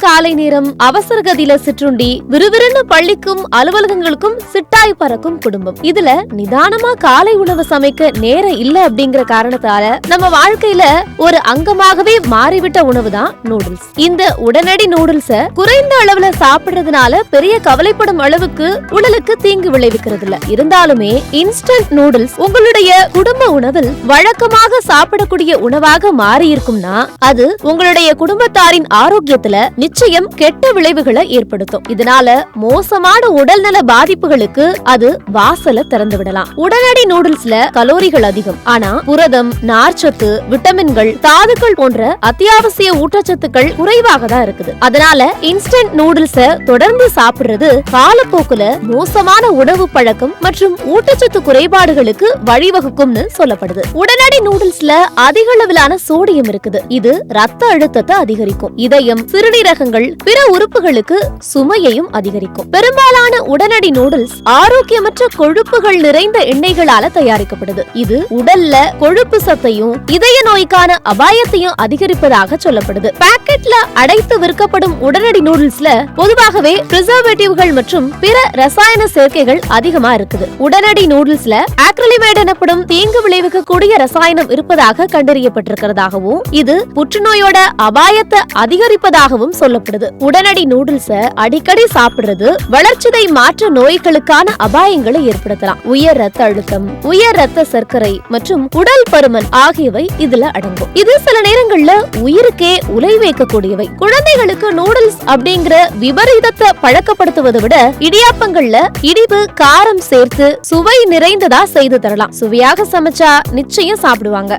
காலை நேரம், அவசர கதியில சிற்றுண்டி, விறுவிறுன்னு பள்ளிக்கும் அலுவலகங்களுக்கும் சிட்டாய் பறக்கும் குடும்பம். இதுல நிதானமா காலை உணவு சமைக்க நேரம் இல்ல அப்படிங்கிற காரணத்தால நம்ம வாழ்க்கையில ஒரு அங்கமாகவே மாறிவிட்ட உணவு தான் நூடுல்ஸ். இந்த உடனடி நூடுல்ஸ குறைந்த அளவுல சாப்பிடுறதுனால பெரிய கவலைப்படும் அளவுக்கு உடலுக்கு தீங்கு விளைவிக்கிறது இல்ல. இருந்தாலுமே இன்ஸ்டன்ட் நூடுல்ஸ் உங்களுடைய குடும்ப உணவில் வழக்கமாக சாப்பிடக்கூடிய உணவாக மாறி இருக்கும்னா அது உங்களுடைய குடும்பத்தாரின் ஆரோக்கியத்துல நிச்சயம் கெட்ட விளைவுகளை ஏற்படுத்தும். இதனால மோசமான உடல்நல பாதிப்புகளுக்கு அது வாசலை திறந்து விடலாம். உடனடி நூடுல்ஸ்ல கலோரிகள் அதிகம், ஆனா புரதம், நார்ச்சத்து, விட்டமின்கள், தாதுக்கள் போன்ற அத்தியாவசிய ஊட்டச்சத்துக்கள் குறைவாக தான் இருக்குது. அதனால இன்ஸ்டன்ட் நூடுல்ஸ தொடர்ந்து சாப்பிடுறது காலப்போக்குல மோசமான உணவு பழக்கம் மற்றும் ஊட்டச்சத்து குறைபாடுகளுக்கு வழிவகுக்கும்னு சொல்லப்படுது. உடனடி நூடுல்ஸ்ல அதிக அளவிலான சோடியம் இருக்குது. இது ரத்த அழுத்தத்தை அதிகரிக்கும். இதயம், சிறுநீரகங்கள், பிற உறுப்புகளுக்கு சுமையையும் அதிகரிக்கும். பெரும்பாலான உடனடி நூடுல்ஸ் ஆரோக்கியமற்ற கொழுப்புகள் நிறைந்த எண்ணெய்களால தயாரிக்கப்படுது. இது உடல்ல கொழுப்பு சத்தையும் இதய நோய்க்கான அபாயத்தையும் அதிகரிப்பதாக சொல்லப்படுது. பாக்கெட்ல அடைத்து விற்கப்படும் உடனடி நூடுல்ஸ்ல பொதுவாகவே பிரிசர்வேட்டிவ்கள் மற்றும் பிற ரசாயன சேர்க்கைகள் அதிகமா இருக்குது. உடனடி நூடுல்ஸ்ல ஆக்ரிலிமைட் எனப்படும் தீங்கு விளைவிக்கக்கூடிய ரசாயனம் இருப்பதாக கண்டறியப்பட்டிருக்கிறதாகவும் இது புற்றுநோயோட அபாயத்தை அதிகரிப்பதாகவும் சொல்லப்படுது. உடனடி நூடுல்ஸ அடிக்கடி சாப்பிடுறது வளர்ச்சிதை மாற்ற நோய்களுக்கான அபாயங்களை ஏற்படுத்தலாம். உயர் ரத்த அழுத்தம், உயர் ரத்த சர்க்கரை மற்றும் உடல் பருமன் ஆகியவை இதுல அடங்கும். இது சில நேரங்கள்ல உயிருக்கே உலை வைக்கக்கூடியவை. குழந்தைகளுக்கு நூடுல்ஸ் அப்படிங்கிற விபரீதத்தை பழக்கப்படுத்துவதை விட இடியாப்பங்கள்ல இடிவு, காரம் சேர்த்து சுவை நிறைந்ததா செய்து தரலாம். சுவையாக சமைச்சா நிச்சயம் சாப்பிடுவாங்க.